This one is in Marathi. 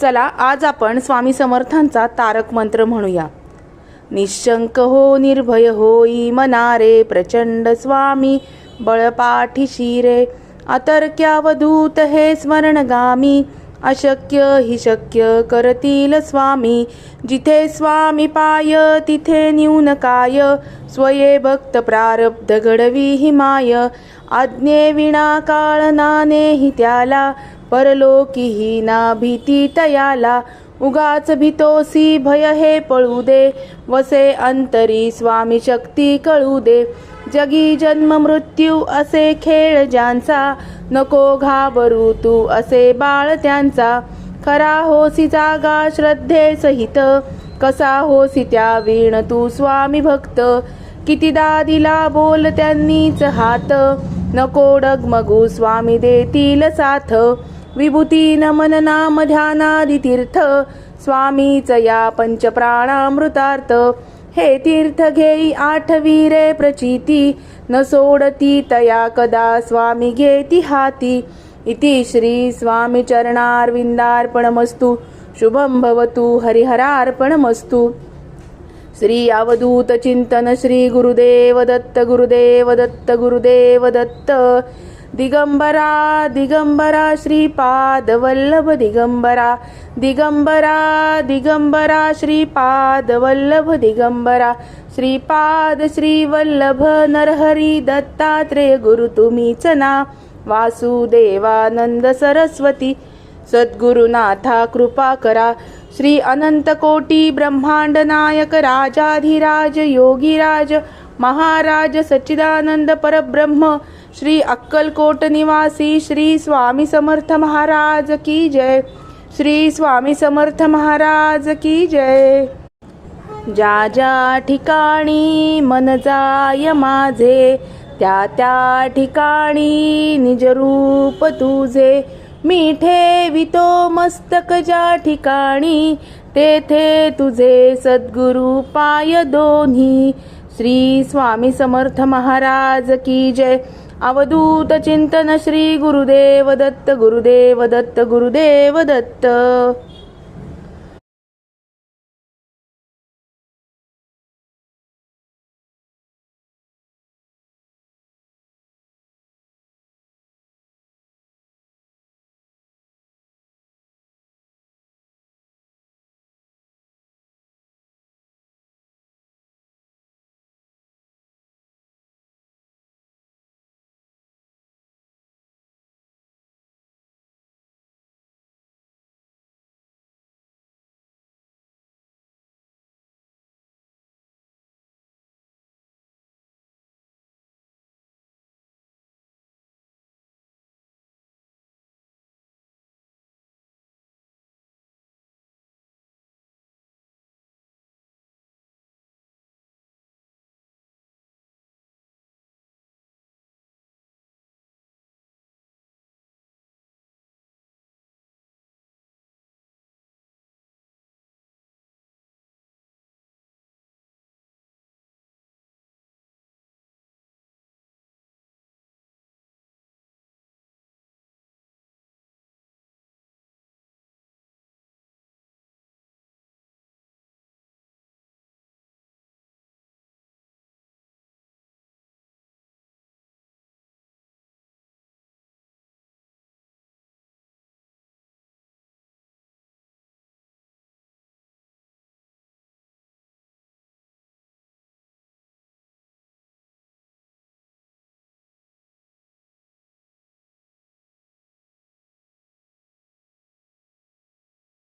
चला आज आपण स्वामी समर्थांचा तारक मंत्र म्हणूया. निशंक हो निर्भय होई मनारे, प्रचंड स्वामी बळपाठीशी रे. अतर्क्यावधूत हे स्मरणगामी, अशक्य हि शक्य करतील स्वामी. जिथे स्वामी पाय तिथे न्यून काय, स्वये भक्त प्रारब्ध घडवी हि माय. आज्ञे विना काळ नानेही त्याला, परलोकीही ना भीती तयाला. उगाच भीतोसी भय हे पळू दे, वसे अंतरी स्वामी शक्ती कळू दे. जगी जन्म मृत्यू असे खेळ ज्यांचा, नको घाबरू तू असे बाळ त्यांचा. खरा होसी जागा श्रद्धे सहित, कसा होसी त्या वीण तू स्वामी भक्त. कितीदा दिला बोल त्यांनीच हात, नको डगमगू स्वामी देतील साथ. विभूती नमन नाम ध्यानादि तीर्थ, स्वामीच या पंचप्राणामृतार्थ. हे तीर्थ घेई आठवी रे प्रचिती, न सोडती तया कदा स्वामी घेती हाती. इति श्री स्वामी चरणारविंदार्पणमस्तु. शुभं भवतु हरिहरार्पणमस्तु. श्री अवधूत चिंतन श्री गुरुदेव दत्त गुरुदेव दत्त गुरुदेव दत्त. दिगंबरा दिगंबरा श्रीपाद वल्लभ दिगंबरा. दिगंबरा दिगंबरा श्रीपाद वल्लभ दिगंबरा. श्रीपाद श्री वल्लभ नरहरी दत्तात्रेय गुरु तुम्हीच ना. वासुदेवानंद सरस्वती सद्गुरुनाथा कृपा करा. श्री अनंत कोटी ब्रह्मांड नायक राजाधिराज योगीराज महाराज सच्चिदानंद परब्रह्म श्री अक्कलकोट निवासी श्री स्वामी समर्थ महाराज की जय. श्री स्वामी समर्थ महाराज की जय. ज्या ज्या ठिकाणी मन जाय माझे, त्या त्या ठिकाणी निज रूप तुझे. मी ठेवितो मस्तक ज्या ठिकाणी, तेथे तुझे सद्गुरु पाय दोन्ही. श्री स्वामी समर्थ महाराज की जय. अवधूत चिंतन श्री गुरुदेव दत्त गुरुदेव दत्त गुरुदेव दत्त.